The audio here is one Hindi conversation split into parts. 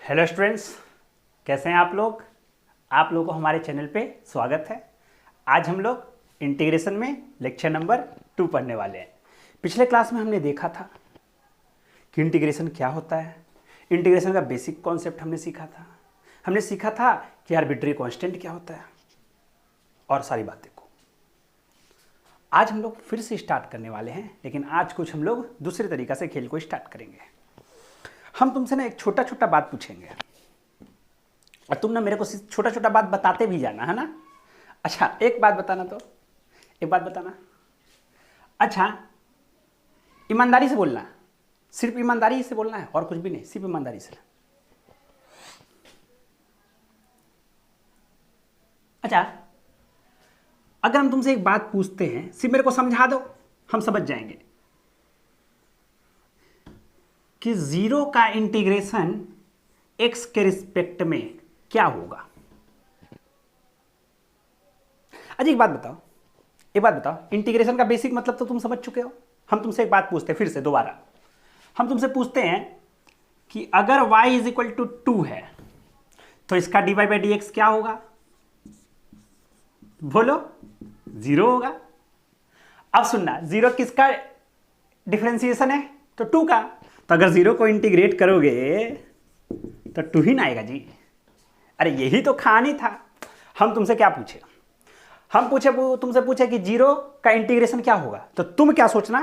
हेलो स्टूडेंट्स, कैसे हैं आप लोग। आप लोगों को हमारे चैनल पे स्वागत है। आज हम लोग इंटीग्रेशन में लेक्चर नंबर 2 पढ़ने वाले हैं। पिछले क्लास में हमने देखा था कि इंटीग्रेशन क्या होता है। इंटीग्रेशन का बेसिक कॉन्सेप्ट हमने सीखा था। हमने सीखा था कि आर्बिट्री कांस्टेंट क्या होता है और सारी बातें को आज हम लोग फिर से स्टार्ट करने वाले हैं। लेकिन आज कुछ हम लोग दूसरे तरीक़ा से खेल को स्टार्ट करेंगे। हम तुमसे ना एक छोटा छोटा बात पूछेंगे और तुम ना मेरे को छोटा छोटा बात बताते भी जाना, है ना। अच्छा, एक बात बताना, तो एक बात बताना। अच्छा, ईमानदारी से बोलना, सिर्फ ईमानदारी से बोलना है और कुछ भी नहीं, सिर्फ ईमानदारी से। अच्छा, अगर हम तुमसे एक बात पूछते हैं, सिर्फ मेरे को समझा दो, हम समझ जाएंगे कि जीरो का इंटीग्रेशन x के रिस्पेक्ट में क्या होगा। अच्छा, एक बात बताओ, इंटीग्रेशन का बेसिक मतलब तो तुम समझ चुके हो। हम तुमसे एक बात पूछते हैं, फिर से दोबारा हम तुमसे पूछते हैं कि अगर y इज इक्वल टू 2 है तो इसका dy बाई डी एक्स क्या होगा। बोलो, 0 होगा। अब सुनना, 0 किसका डिफरेंशिएशन है? तो 2 का। तो अगर 0 को इंटीग्रेट करोगे तो 2 ही ना आएगा जी। अरे यही तो कहानी था। हम तुमसे क्या पूछे? तुमसे पूछे कि 0 का इंटीग्रेशन क्या होगा। तो तुम क्या सोचना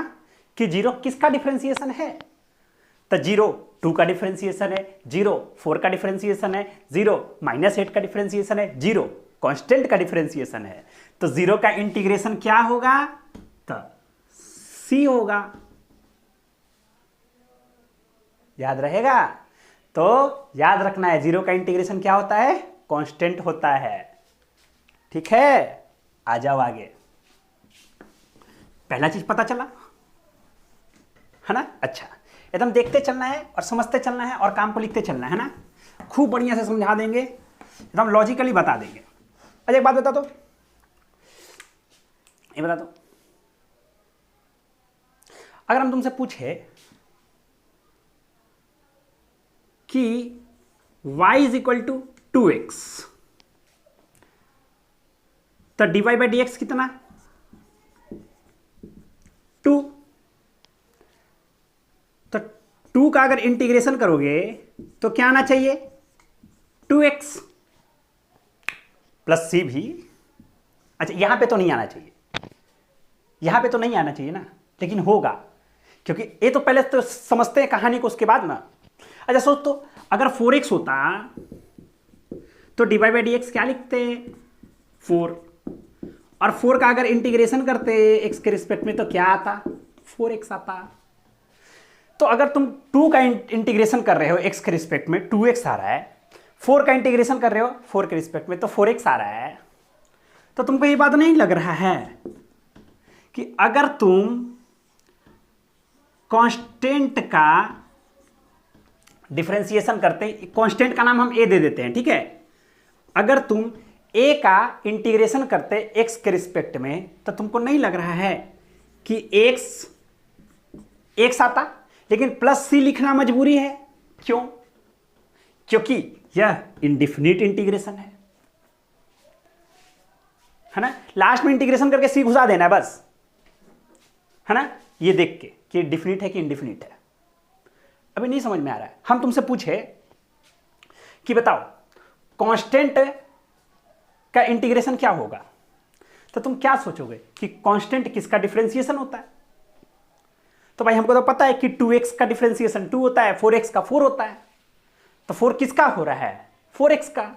कि 0 किसका डिफरेंशिएशन है। तो 0 2 का डिफरेंशिएशन है, 0 4 का डिफरेंशिएशन है, 0 -8 का डिफरेंशिएशन है, 0 कांस्टेंट का डिफरेंशिएशन है। तो 0 का इंटीग्रेशन क्या होगा? तो c होगा। याद रहेगा? तो याद रखना है, 0 का इंटीग्रेशन क्या होता है? कांस्टेंट होता है। ठीक है, आ जाओ आगे। पहला चीज पता चला, है ना। अच्छा, एकदम देखते चलना है और समझते चलना है और काम को लिखते चलना है ना। खूब बढ़िया से समझा देंगे, एकदम लॉजिकली बता देंगे। अच्छा, एक बात बता दो, ये बता दो, अगर हम तुमसे पूछे कि y is equal to 2x, तो dy बाई डी एक्स कितना? 2। तो 2 का अगर इंटीग्रेशन करोगे तो क्या आना चाहिए? 2x प्लस c भी। अच्छा, यहां पे तो नहीं आना चाहिए, यहां पे तो नहीं आना चाहिए ना, लेकिन होगा, क्योंकि ये तो पहले तो समझते हैं कहानी को, उसके बाद ना। अच्छा सोच, तो अगर 4x होता तो dy बाई डी एक्स क्या लिखते? 4। और 4 का अगर इंटीग्रेशन करते x के रिस्पेक्ट में तो क्या आता? 4x आता। तो अगर तुम 2 का इंटीग्रेशन कर रहे हो x के रिस्पेक्ट में, 2x आ रहा है। 4 का इंटीग्रेशन कर रहे हो 4 के रिस्पेक्ट में, तो 4x आ रहा है। तो तुमको ये बात नहीं लग रहा है कि अगर तुम कांस्टेंट का डिफरेंशिएशन करते, कांस्टेंट का नाम हम a दे देते हैं, ठीक है। अगर तुम a का इंटीग्रेशन करते x के रिस्पेक्ट में, तो तुमको नहीं लग रहा है कि x आता, लेकिन प्लस c लिखना मजबूरी है। क्यों? क्योंकि यह इंडिफिनिट इंटीग्रेशन है ना। लास्ट में इंटीग्रेशन करके c घुसा देना है बस, है ना, ये देख के कि डिफिनिट है कि इंडिफिनिट है। अभी नहीं समझ में आ रहा है। हम तुमसे पूछे कि बताओ कांस्टेंट का इंटीग्रेशन क्या होगा, तो तुम क्या सोचोगे कि कांस्टेंट किसका डिफरेंशिएशन होता है? तो भाई हमको तो पता है कि 2x का डिफरेंशिएशन 2 होता है, 4x का 4 होता है। तो 4 किसका हो रहा है? 4x का।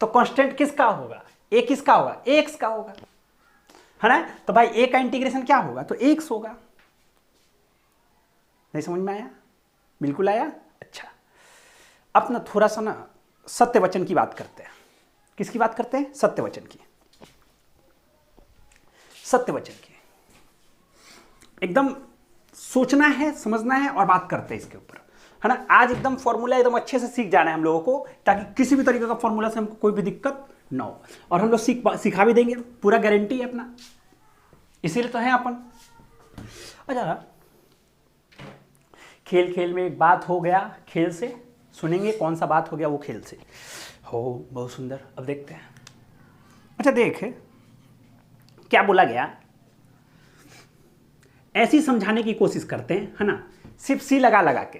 तो कांस्टेंट किसका होगा? a किसका होगा? ax का होगा, है ना। तो भाई a का इंटीग्रेशन क्या होगा? तो x होगा। नहीं समझ में आया? बिल्कुल आया। अच्छा, अब ना थोड़ा सा ना सत्य वचन की बात करते हैं। किसकी बात करते हैं? सत्य वचन की। सत्य वचन की एकदम सोचना है, समझना है और बात करते हैं इसके ऊपर, है ना। आज एकदम फॉर्मूला एकदम अच्छे से सीख जाना है हम लोगों को, ताकि किसी भी तरीके का फॉर्मूला से हमको कोई भी दिक्कत ना हो। और हम लोग सिखा भी देंगे, पूरा गारंटी है अपना, इसीलिए तो है अपन। अच्छा, खेल खेल में एक बात हो गया, खेल से सुनेंगे कौन सा बात हो गया वो खेल से। हो बहुत सुंदर। अब देखते हैं। अच्छा देख, क्या बोला गया, ऐसी समझाने की कोशिश करते हैं, है ना, सिर्फ सी लगा लगा के,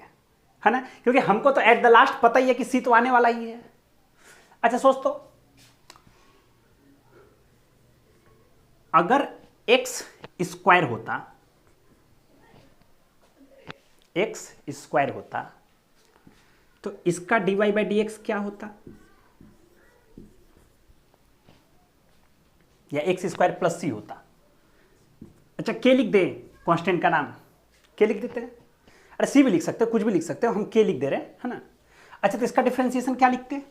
है ना, क्योंकि हमको तो एट द लास्ट पता ही है कि सी तो आने वाला ही है। अच्छा सोच तो, अगर एक्स स्क्वायर होता, एक्स स्क्वायर होता तो इसका dy बाई डी एक्स क्या होता, या एक्स स्क्वायर प्लस सी होता। अच्छा के लिख दे, कांस्टेंट का नाम के लिख देते हैं। अरे सी भी लिख सकते हो, कुछ भी लिख सकते हो, हम के लिख दे रहे हैं, है ना। अच्छा तो इसका डिफरेंशिएशन क्या लिखते हैं,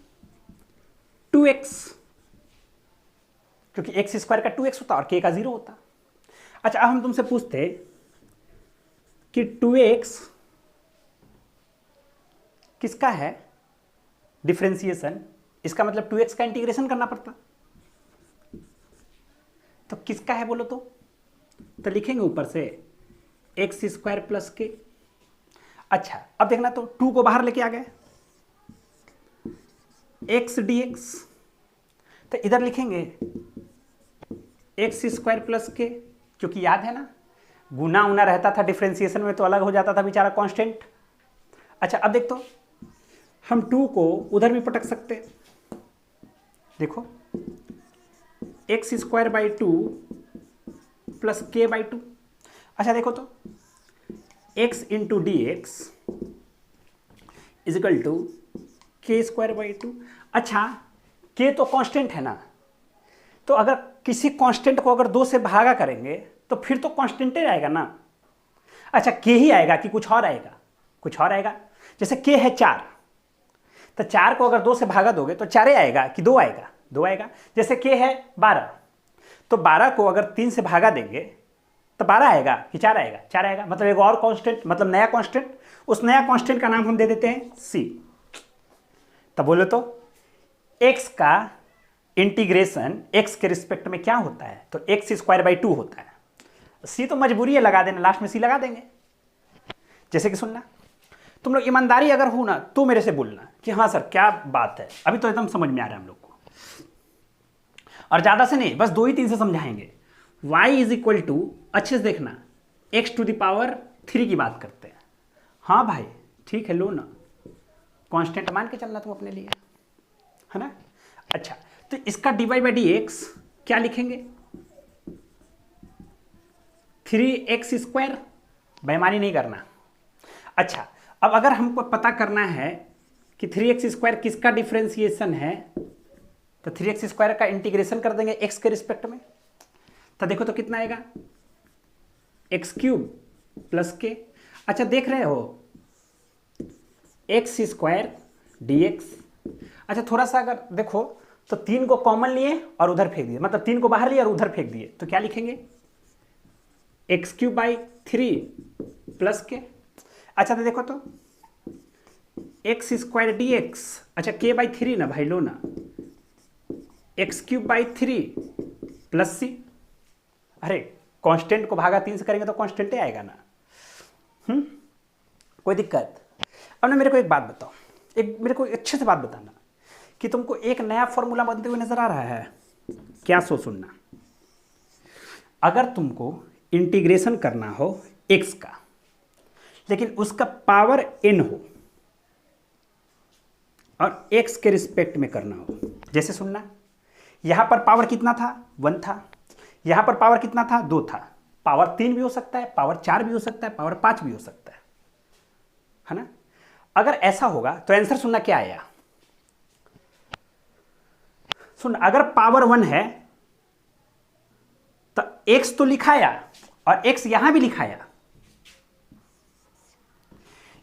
2x, क्योंकि एक्स स्क्वायर का 2x होता और के का 0 होता। अच्छा अब हम तुमसे पूछते कि 2x किसका है डिफरेंशिएशन, इसका मतलब 2x का इंटीग्रेशन करना पड़ता, तो किसका है बोलो तो लिखेंगे ऊपर से एक्स स्क्वायर प्लस के। अच्छा अब देखना, तो 2 को बाहर लेके आ गए, एक्स डी एक्स, तो इधर लिखेंगे एक्स स्क्वायर प्लस के, क्योंकि याद है ना गुना उना रहता था डिफरेंशिएशन में तो अलग हो जाता था बेचारा कांस्टेंट। अच्छा अब देख, तो हम 2 को उधर भी पटक सकते, देखो x square by 2 plus k by 2। अच्छा देखो तो x into d x is equal to k square by 2। अच्छा के तो कांस्टेंट है ना, तो अगर किसी कांस्टेंट को अगर 2 से भागा करेंगे तो फिर तो कांस्टेंट ही रहेगा ना। अच्छा के ही आएगा कि कुछ और आएगा, कुछ और आएगा, जैसे के है 4, तो 4 को अगर 2 से भागा दोगे तो 4 ही आएगा कि 2 आएगा, 2 आएगा। जैसे के है 12, तो 12 को अगर 3 से भागा देंगे तो 12 आएगा कि 4 आएगा, 4 आएगा, मतलब एक और कांस्टेंट, मतलब नया कांस्टेंट, उस नया कांस्टेंट का नाम हम दे देते हैं सी। तब बोलो तो x का इंटीग्रेशन x के रिस्पेक्ट में क्या होता है, तो एक्स स्क्वायर बाई 2 होता है। सी तो मजबूरी है लगा देना, लास्ट में सी लगा देंगे। जैसे कि सुनना, तुम लोग ईमानदारी अगर हो ना तो मेरे से बोलना कि हाँ सर क्या बात है, अभी तो एकदम समझ में आ रहा है हम लोग को, और ज्यादा से नहीं, बस 2 ही 3 से समझाएंगे। y इज इक्वल टू, अच्छे से देखना, x टू द पावर 3 की बात करते हैं। हाँ भाई ठीक है, लो ना, कांस्टेंट मान के चलना तुम अपने लिए, है ना। अच्छा तो इसका dy बाई डी एक्स क्या लिखेंगे, 3x स्क्वायर, बेईमानी नहीं करना। अच्छा अब अगर हमको पता करना है कि 3x स्क्वायर किसका डिफरेंशिएशन है, तो 3x स्क्वायर का इंटीग्रेशन कर देंगे x के रिस्पेक्ट में, तो देखो तो कितना आएगा, एक्स क्यूब प्लस के। अच्छा देख रहे हो एक्स स्क्वायर डी एक्स। अच्छा थोड़ा सा अगर देखो तो 3 को कॉमन लिए और उधर फेंक दिए, मतलब 3 को बाहर लिए और उधर फेंक दिए, तो क्या लिखेंगे, एक्स क्यूब बाई 3 प्लस के। अच्छा तो देखो तो एक्स स्क्वायर डी एक्स, अच्छा के बाई 3 ना भाई, लो ना, एक्स क्यूब बाई 3 प्लस सी। अरे कांस्टेंट को भागा 3 से करेंगे तो कांस्टेंट ही आएगा ना। कोई दिक्कत। अब ना मेरे को एक बात बताओ, एक मेरे को अच्छे से बात बताना कि तुमको एक नया फॉर्मूला बनते हुए नजर आ रहा है क्या, सो सुनना। अगर तुमको इंटीग्रेशन करना हो x का, लेकिन उसका पावर n हो और x के रिस्पेक्ट में करना हो, जैसे सुनना, यहां पर पावर कितना था, 1 था, यहां पर पावर कितना था, 2 था, पावर 3 भी हो सकता है, पावर 4 भी हो सकता है, पावर 5 भी हो सकता है ना। अगर ऐसा होगा तो आंसर सुनना क्या आया, सुन, अगर पावर 1 है तो x तो लिखाया और x यहां भी लिखाया,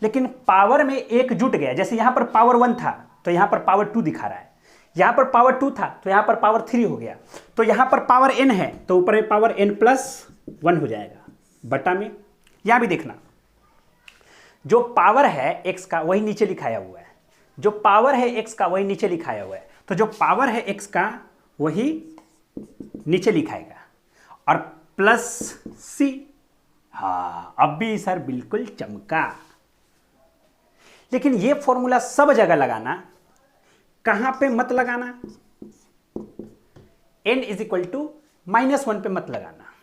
लेकिन पावर में एक जुट गया, जैसे यहां पर पावर 1 था तो यहां पर पावर 2 दिखा रहा है, यहां पर पावर 2 था तो यहां पर पावर 3 हो गया, तो यहां पर पावर n है तो ऊपर में पावर n प्लस 1 हो जाएगा बटा में। यहां भी देखना, जो पावर है x का वही नीचे लिखाया हुआ है, जो पावर है x का वही नीचे लिखाया हुआ है, तो जो पावर है x का वही नीचे लिखाएगा और प्लस सी। हाँ अब भी सर बिल्कुल चमका, लेकिन ये फॉर्मूला सब जगह लगाना, कहां पे मत लगाना, n इज इक्वल टू -1 पे मत लगाना।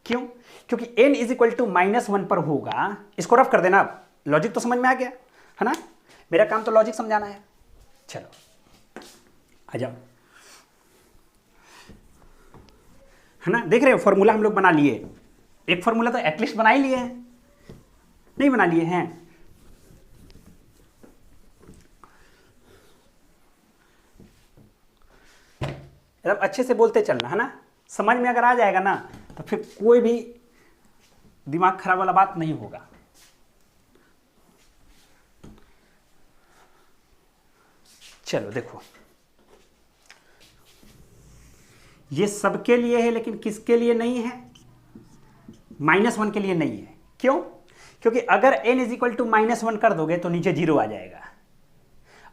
क्यों? क्योंकि n इज इक्वल टू -1 पर होगा। इसको रफ कर देना। लॉजिक तो समझ में आ गया है ना? मेरा काम तो लॉजिक समझाना है। चलो आ जाओ, है ना? देख रहे हो फॉर्मूला हम लोग बना लिए। एक फॉर्मूला तो एटलीस्ट बना ही लिए हैं, नहीं बना लिए हैं? एकदम अच्छे से बोलते चलना, है ना? समझ में अगर आ जाएगा ना तो फिर कोई भी दिमाग खराब वाला बात नहीं होगा। चलो देखो, ये सबके लिए है लेकिन किसके लिए नहीं है? -1 के लिए नहीं है। क्यों? क्योंकि अगर n इज इक्वल टू -1 कर दोगे तो नीचे 0 आ जाएगा।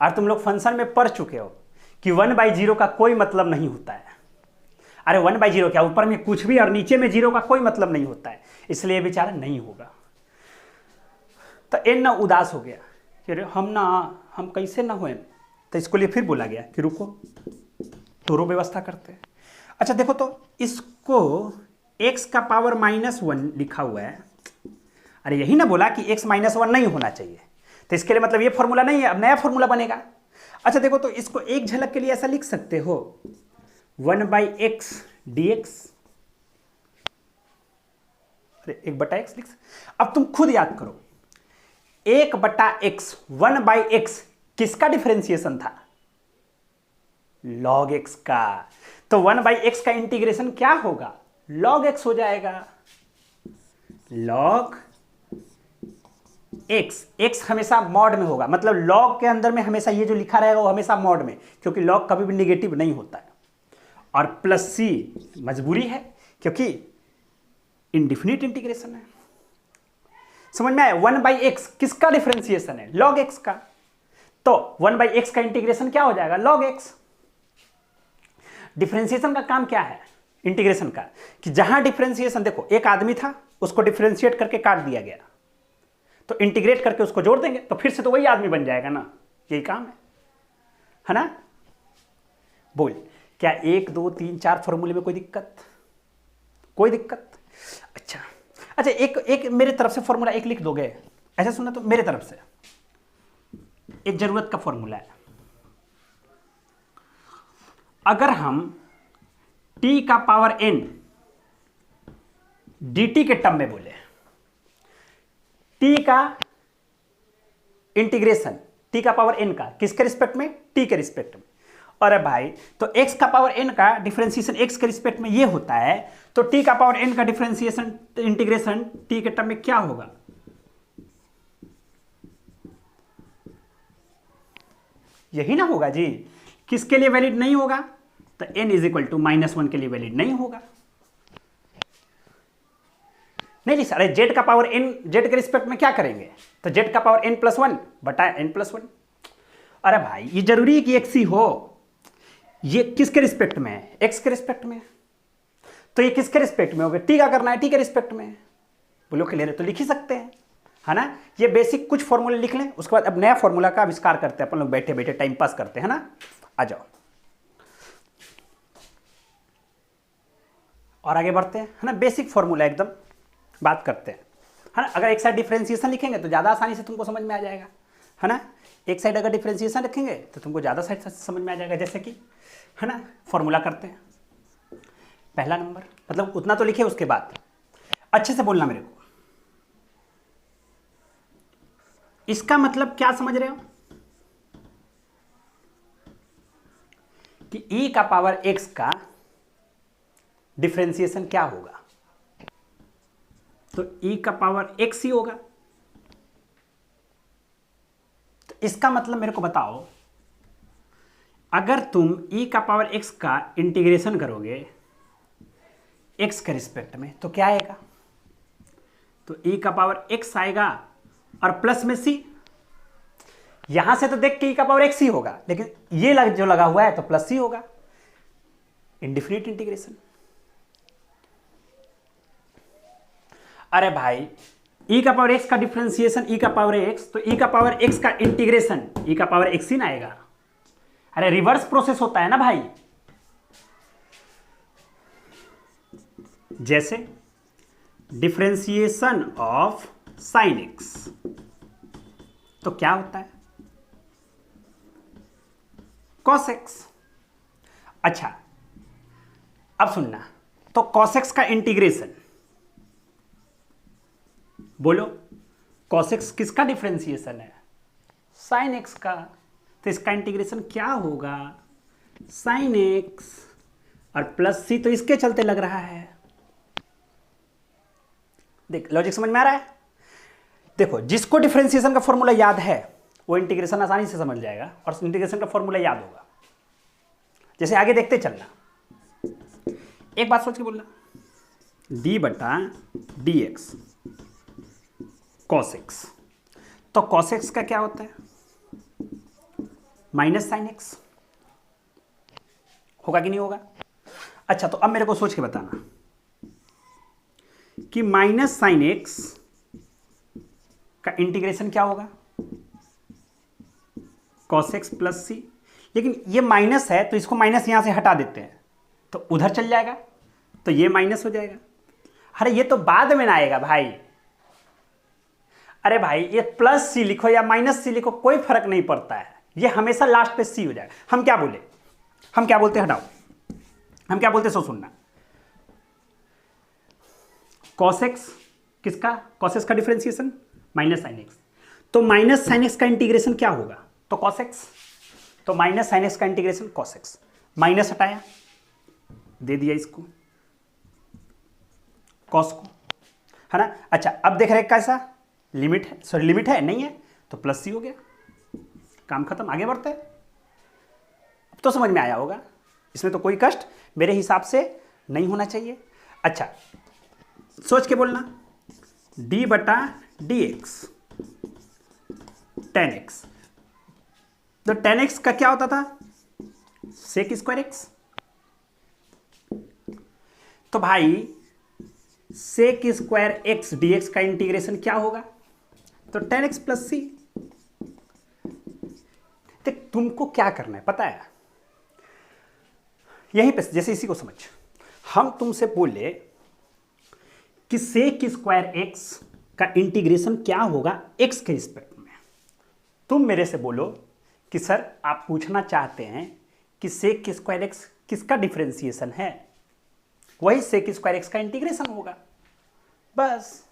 और तुम लोग फंक्शन में पढ़ चुके हो कि 1/0 का कोई मतलब नहीं होता है। अरे 1/0 क्या, ऊपर में कुछ भी और नीचे में 0 का कोई मतलब नहीं होता है, इसलिए बेचारा नहीं होगा। तो n ना उदास हो गया कि हम कैसे ना हुए, तो इसको लिए फिर बोला गया कि रुको तोरो व्यवस्था करते हैं। अच्छा देखो, तो इसको x का पावर -1 लिखा हुआ है। अरे यही ना बोला कि x -1 नहीं होना चाहिए, तो इसके लिए मतलब ये फॉर्मूला नहीं है, अब नया फॉर्मूला बनेगा। अच्छा देखो, तो इसको एक झलक के लिए ऐसा लिख सकते हो 1/x dx। अरे 1/x लिख। अब तुम खुद याद करो, 1/x 1/x किसका डिफरेंशिएशन था? log x का। तो 1/x का इंटीग्रेशन क्या होगा? log x हो जाएगा। log x, x हमेशा मॉड में होगा, मतलब log के अंदर में हमेशा ये जो लिखा रहेगा वो हमेशा मॉड में, क्योंकि log कभी भी निगेटिव नहीं होता है। और प्लस c मजबूरी है क्योंकि इंडिफिनिट इंटीग्रेशन है। समझ में आया? 1/x किसका डिफरेंशिएशन है? log x का। तो 1/x का इंटीग्रेशन क्या हो जाएगा? log x। डिफरेंशिएशन का काम क्या है इंटीग्रेशन का? कि जहां डिफरेंशिएशन, देखो एक आदमी था, उसको डिफरेंशिएट करके काट दिया गया, तो इंटीग्रेट करके उसको जोड़ देंगे तो फिर से तो वही आदमी बन जाएगा ना। यही काम है ना? बोल, क्या 1 2 3 4 फॉर्मूले में कोई दिक्कत? कोई दिक्कत? अच्छा अच्छा, एक मेरे तरफ से फॉर्मूला एक लिख दोगे? ऐसा सुना, तो मेरे तरफ से एक जरूरत का फॉर्मूला है। अगर हम t का पावर n dt के टर्म में बोले, t का इंटीग्रेशन t का पावर n का किसके रिस्पेक्ट में? t के रिस्पेक्ट में। अरे भाई, तो x का पावर n का डिफरेंशिएशन x के रिस्पेक्ट में ये होता है, तो t का पावर n का डिफरेंशिएशन इंटीग्रेशन t के टर्म में क्या होगा? यही ना होगा जी। किसके लिए वैलिड नहीं होगा? तो n इज इक्वल टू -1 के लिए वैलिड नहीं होगा। नहीं जी सर, अरे z का पावर n z के रिस्पेक्ट में क्या करेंगे? तो z का पावर n+1 बटा n+1। अरे भाई, ये जरूरी है कि x ही हो। ये किसके रिस्पेक्ट में है? x के रिस्पेक्ट में। तो ये किसके रिस्पेक्ट में होगा? t का करना है, t के रिस्पेक्ट में। बोलो क्लियर है? तो लिख ही सकते हैं, है ना? ये बेसिक कुछ फॉर्मूले लिख लें, उसके बाद अब नया फॉर्मूला का आविष्कार करते हैं अपन लोग, बैठे बैठे टाइम पास करते हैं ना। आ जाओ और आगे बढ़ते हैं, है ना? बेसिक फॉर्मूला एकदम बात करते हैं, है ना? अगर एक साइड डिफरेंशिएशन लिखेंगे तो ज़्यादा आसानी से तुमको समझ में आ जाएगा, है ना? एक साइड अगर डिफरेंशिएशन रखेंगे तो तुमको ज़्यादा साइड समझ में आ जाएगा। जैसे कि, है ना, फॉर्मूला करते हैं। पहला नंबर, मतलब उतना तो लिखे, उसके बाद अच्छे से बोलना मेरे को। इसका मतलब क्या समझ रहे हो? कि e का पावर x का डिफरेंशिएशन क्या होगा? तो e का पावर x ही होगा। तो इसका मतलब मेरे को बताओ, अगर तुम e का पावर x का इंटीग्रेशन करोगे x के रिस्पेक्ट में तो क्या आएगा? तो e का पावर x आएगा और प्लस में c। यहां से तो देख के e का पावर x ही होगा, लेकिन ये जो लगा हुआ है तो प्लस c होगा। Indefinite integration. अरे भाई, ई का पावर एक्स का डिफ्रेंसिएशन ई का पावर एक्स, तो ई का पावर एक्स का इंटीग्रेशन ई का पावर एक्स ही ना आएगा। अरे रिवर्स प्रोसेस होता है ना भाई। जैसे डिफ्रेंसिएशन ऑफ साइन एक्स, तो क्या होता है कॉस एक्स। अच्छा अब सुनना, तो कॉस एक्स का इंटीग्रेशन, बोलो कॉस एक्स किसका डिफ्रेंसिएशन है, साइन एक्स का, तो इसका इंटीग्रेशन क्या होगा साइन एक्स, और प्लस सी तो इसके चलते लग रहा है। देख लॉजिक समझ में आ रहा है। देखो जिसको डिफरेंशिएशन का फॉर्मूला याद है वो इंटीग्रेशन आसानी से समझ जाएगा और इंटीग्रेशन का फॉर्मूला याद होगा। जैसे आगे देखते चलना, एक बात सोच के बोलना, डी बटा डी एक्स कॉस एक्स, तो कॉस एक्स का क्या होता है माइनस साइन एक्स, होगा कि नहीं होगा। अच्छा तो अब मेरे को सोच के बताना कि माइनस साइन एक्स का इंटीग्रेशन क्या होगा कॉस एक्स प्लस सी, लेकिन ये माइनस है तो इसको माइनस यहां से हटा देते हैं तो उधर चल जाएगा, तो ये माइनस हो जाएगा। अरे ये तो बाद में ना आएगा भाई। अरे भाई ये प्लस सी लिखो या माइनस सी लिखो कोई फर्क नहीं पड़ता है, ये हमेशा लास्ट पे सी हो जाएगा। हम क्या बोले, हम क्या बोलते हटाओ, हम क्या बोलते सो सुनना, कॉस एक्स किसका, कॉस एक्स का डिफरेंशिएशन माइनस साइन एक्स, तो माइनस साइन एक्स का इंटीग्रेशन क्या होगा तो कॉस एक्स, तो माइनस साइन एक्स का इंटीग्रेशन कॉस एक्स, माइनस हटाया दे दिया इसको कॉस को, है ना। अच्छा अब देख रहे कैसा लिमिट है, सॉरी लिमिट है नहीं है तो प्लस सी हो गया, काम खत्म, आगे बढ़ते हैं। अब तो समझ में आया होगा, इसमें तो कोई कष्ट मेरे हिसाब से नहीं होना चाहिए। अच्छा सोच के बोलना, d बटा डी एक्स टेन एक्स, तो टेन एक्स का क्या होता था सेक स्क्वायर एक्स, तो भाई sec square x d x का इंटीग्रेशन क्या होगा तो टेन एक्स प्लस सी। देख तुमको क्या करना है पता है, यहीं पे जैसे इसी को समझ, हम तुमसे बोले कि सेक स्क्वायर एक्स का इंटीग्रेशन क्या होगा एक्स के रिस्पेक्ट में, तुम मेरे से बोलो कि सर आप पूछना चाहते हैं कि सेक स्क्वायर एक्स किसका डिफरेंशिएशन है, वही सेक स्क्वायर एक्स का इंटीग्रेशन होगा बस।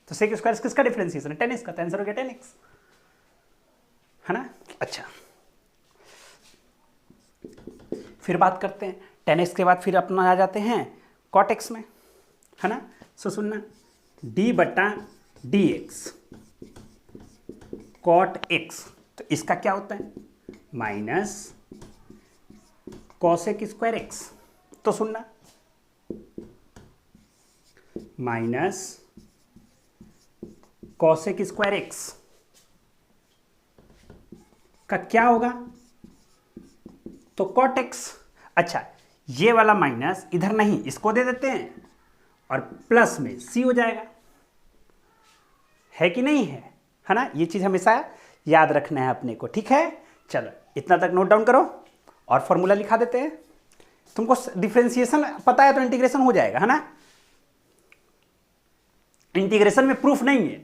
तो सेक स्क्वायर एक्स किसका डिफरेंशिएशन है टेन एक्स का, तो आंसर हो गया टेन एक्स, है ना। अच्छा फिर बात करते हैं टेन एक्स के बाद फिर अपना आ जाते हैं कॉट एक्स में, है ना। सो सुनना, डी बटा डी एक्स कॉट एक्स, तो इसका क्या होता है माइनस कॉसेक स्क्वायर एक्स, तो सुनना माइनस कॉसेक स्क्वायर एक्स का क्या होगा तो कॉट एक्स। अच्छा ये वाला माइनस इधर नहीं इसको दे देते हैं और प्लस में सी हो जाएगा, है कि नहीं है ना। ये चीज हमेशा याद रखना है अपने को, ठीक है। चलो इतना तक नोट डाउन करो और फॉर्मूला लिखा देते हैं। तुमको डिफरेंशिएशन पता है तो इंटीग्रेशन हो जाएगा, है ना। इंटीग्रेशन में प्रूफ नहीं है,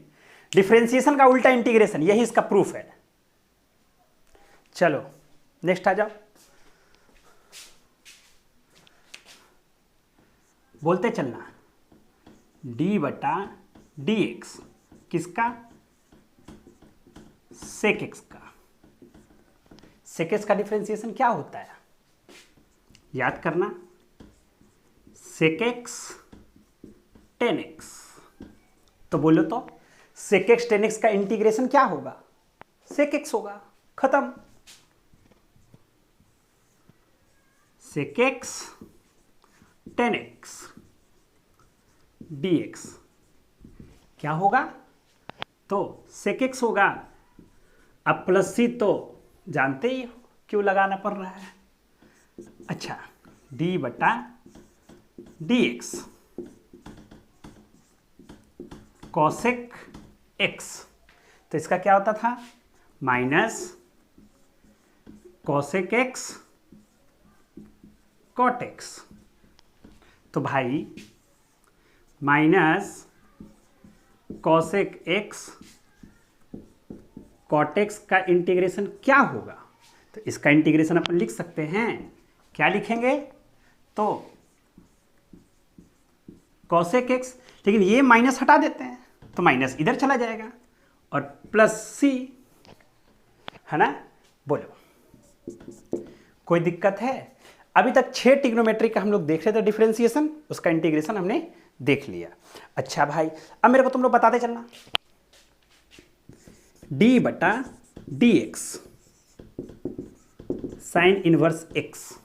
डिफरेंशिएशन का उल्टा इंटीग्रेशन, यही इसका प्रूफ है। चलो नेक्स्ट आ जाओ, बोलते चलना, डी बटा डी एक्स किसका सेक एक्स का, सेक एक्स का डिफरेंशिएशन क्या होता है याद करना, सेक एक्स टेन एक्स, तो बोलो तो सेक एक्स टेन एक्स का इंटीग्रेशन क्या होगा सेक एक्स होगा, खत्म। Sec x tan x d x क्या होगा तो सेक एक्स होगा। अब प्लस सी तो जानते ही हो क्यों लगाना पड़ रहा है। अच्छा डी बटा डी एक्स कॉसेक एक्स, तो इसका क्या होता था minus cosec x cot x. तो भाई minus cosec x cot x का इंटीग्रेशन क्या होगा, तो इसका इंटीग्रेशन अपन लिख सकते हैं, क्या लिखेंगे, तो कॉसेक एक्स, लेकिन ये माइनस हटा देते हैं तो माइनस इधर चला जाएगा और प्लस सी, है ना। बोलो कोई दिक्कत है? अभी तक 6 ट्रिग्नोमेट्री का हम लोग देख रहे थे डिफरेंशिएशन, उसका इंटीग्रेशन हमने देख लिया। अच्छा भाई, अब मेरे को तुम लोग बताते चलना, डी बटा d x sine inverse x,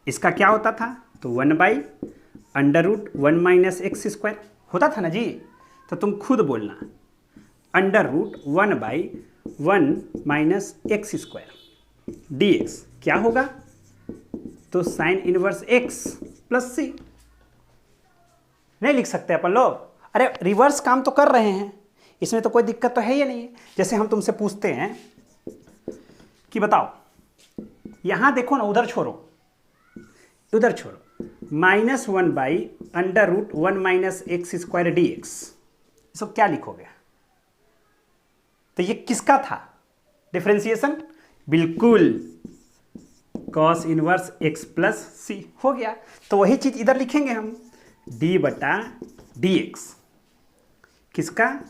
इसका क्या होता था, तो 1/√1 माइनस एक्स स्क्वायर होता था ना जी। तो तुम खुद बोलना, √1/1 minus x square D x क्या होगा, तो साइन इनवर्स एक्स प्लस सी। नहीं लिख सकते अपन लोग? अरे रिवर्स काम तो कर रहे हैं, इसमें तो कोई दिक्कत तो है ही नहीं है। जैसे हम तुमसे पूछते हैं कि बताओ, यहां देखो ना, उधर छोड़ो, उधर छोड़ो, -1/√1 minus x square D x, इसको क्या लिखोगे? तो ये किसका था डिफरेंशिएशन? बिल्कुल कॉस इनवर्स एक्स प्लस सी हो गया। तो वही चीज इधर लिखेंगे हम, डी बटा डी एक्स, किसका,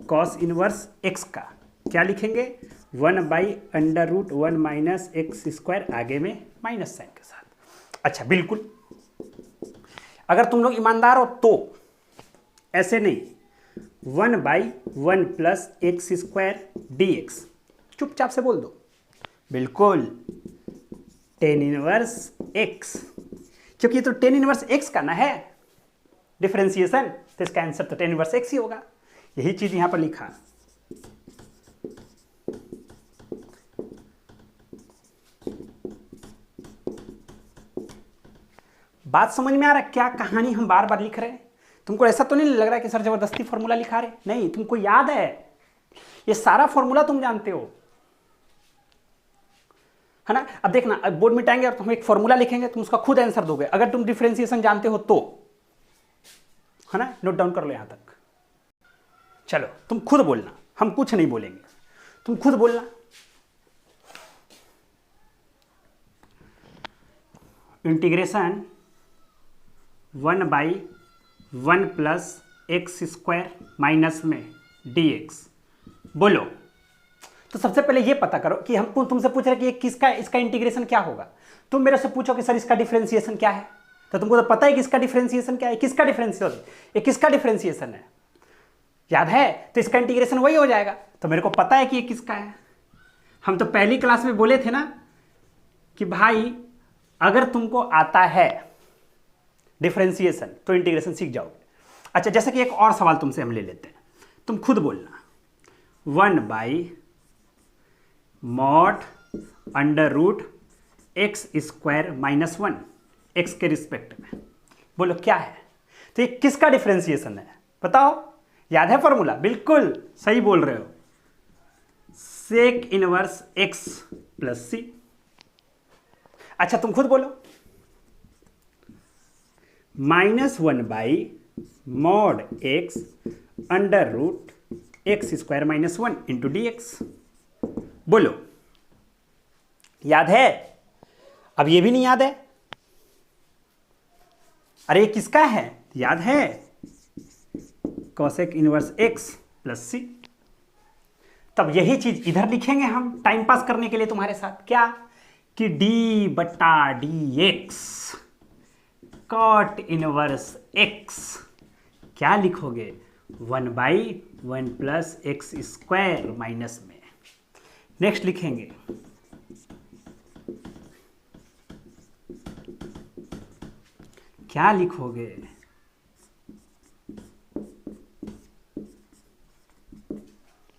कॉस इनवर्स एक्स का, क्या लिखेंगे, 1/√1 माइनस एक्स स्क्वायर, आगे में माइनस साइन के साथ। अच्छा बिल्कुल, अगर तुम लोग ईमानदार हो तो ऐसे नहीं, 1/1 plus x square D x चुपचाप से बोल दो, बिल्कुल टेन इनवर्स एक्स, क्योंकि ये तो टेन इनवर्स एक्स का ना है डिफरेंशिएशन, तो इसका आंसर तो टेन इनवर्स एक्स ही होगा। यही चीज यहां पर लिखा। बात समझ में आ रहा है क्या कहानी हम बार बार लिख रहे हैं? तुमको ऐसा तो नहीं लग रहा है कि सर जबरदस्ती फॉर्मूला लिखा रहे? नहीं, तुमको याद है, ये सारा फॉर्मूला तुम जानते हो, है ना। अब देखना, अब बोर्ड मिटाएंगे और तुम एक फॉर्मूला लिखेंगे, तुम उसका खुद आंसर दोगे, अगर तुम डिफरेंशिएशन जानते हो तो, है ना। नोट डाउन कर लो यहां तक। चलो तुम खुद बोलना, हम कुछ नहीं बोलेंगे, तुम खुद बोलना। Integration 1/1 plus x square minus में डी एक्स, बोलो। तो सबसे पहले ये पता करो कि हम तुमसे पूछ रहे कि ये किसका, इसका इंटीग्रेशन क्या होगा। तुम मेरे से पूछो कि सर इसका डिफरेंशिएशन क्या है, तो तुमको तो पता है कि इसका डिफरेंशिएशन क्या है, किसका डिफरेंशिएशन, ये किसका डिफरेंशिएशन है, याद है, तो इसका इंटीग्रेशन वही हो जाएगा। तो मेरे को पता है कि ये किसका है। हम तो पहली क्लास में बोले थे ना कि भाई अगर तुमको आता है डिफरेंशिएशन तो इंटीग्रेशन सीख जाओगे। अच्छा, जैसे कि एक और सवाल तुमसे हम ले लेते हैं, तुम खुद बोलना, 1/√x² - 1 एक्स के रिस्पेक्ट में, बोलो क्या है। तो ये किसका डिफरेंशिएशन है बताओ, याद है फॉर्मूला? बिल्कुल सही बोल रहे हो, सेक इनवर्स एक्स प्लस सी। अच्छा तुम खुद बोलो, -1/(x)√x² - 1 इंटू डी एक्स, बोलो याद है? अब ये भी नहीं याद है? अरे ये किसका है, याद है? कॉसेक इनवर्स एक्स प्लस सी। तब यही चीज इधर लिखेंगे हम टाइम पास करने के लिए तुम्हारे साथ, क्या कि डी बटा d x cot inverse x, क्या लिखोगे, 1/1 प्लस एक्स स्क्वायर माइनस में। नेक्स्ट लिखेंगे क्या लिखोगे,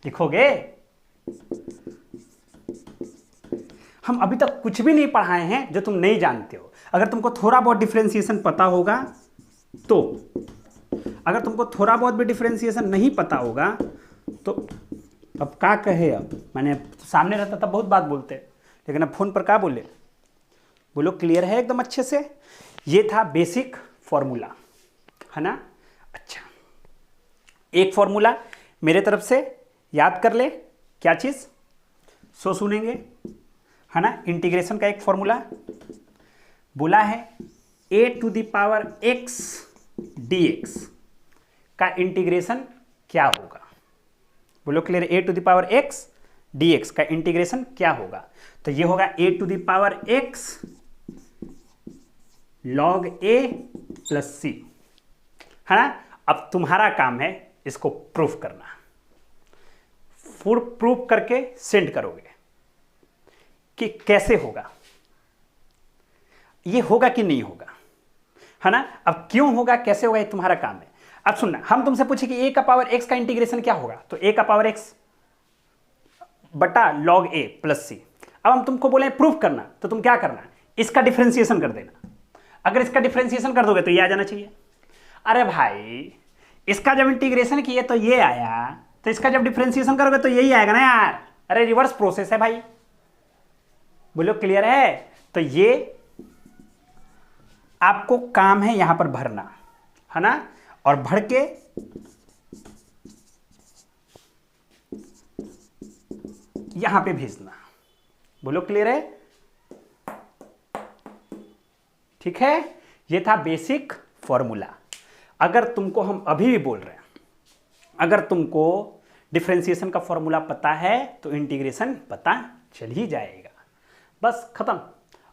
लिखोगे, हम अभी तक कुछ भी नहीं पढ़ाए हैं जो तुम नहीं जानते हो। अगर तुमको थोड़ा बहुत डिफरेंशिएशन पता होगा तो, अगर तुमको थोड़ा बहुत भी डिफ्रेंसिएशन नहीं पता होगा तो अब क्या कहे, अब मैंने सामने रहता तब बहुत बात बोलते, लेकिन अब फोन पर क्या बोले, बोलो क्लियर है एकदम अच्छे से। ये था बेसिक फॉर्मूला, है ना। अच्छा, एक फॉर्मूला मेरे तरफ से याद कर ले, क्या चीज़, सो सुनेंगे, है ना। इंटीग्रेशन का एक फॉर्मूला बोला है a⁴x dx का इंटीग्रेशन क्या होगा, बोलो क्लियर, a⁴x dx का इंटीग्रेशन क्या होगा। तो ये होगा a⁴x log a plus c, है ना। अब तुम्हारा काम है इसको प्रूफ करना, प्रूफ करके सेंड करोगे कि कैसे होगा, ये होगा कि नहीं होगा, है ना। अब क्यों होगा कैसे होगा ये तुम्हारा काम है। अब सुनना, हम तुमसे पूछे कि a⁴x का इंटीग्रेशन क्या होगा, तो a⁴x बटा log a प्लस c। अब हम तुमको बोले प्रूफ करना, तो तुम क्या करना, इसका डिफरेंशिएशन कर देना। अगर इसका डिफरेंशिएशन कर दोगे तो ये आ जाना चाहिए। अरे भाई, इसका जब इंटीग्रेशन किए तो ये आया, तो इसका जब डिफरेंशिएशन करोगे तो यही आएगा ना यार। अरे रिवर्स प्रोसेस है भाई, बोलो क्लियर है। तो ये आपको काम है यहां पर भरना, है ना, और भर के यहां पे भेजना, बोलो क्लियर है, ठीक है। ये था बेसिक फॉर्मूला। अगर तुमको हम अभी भी बोल रहे हैं, अगर तुमको डिफरेंशिएशन का फॉर्मूला पता है तो इंटीग्रेशन पता चल ही जाएगा, बस खत्म।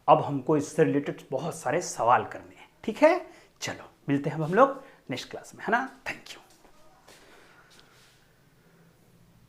अब हमको इससे रिलेटेड बहुत सारे सवाल करने हैं, ठीक है। चलो मिलते हैं अब हम लोग नेक्स्ट क्लास में, है ना। Thank you.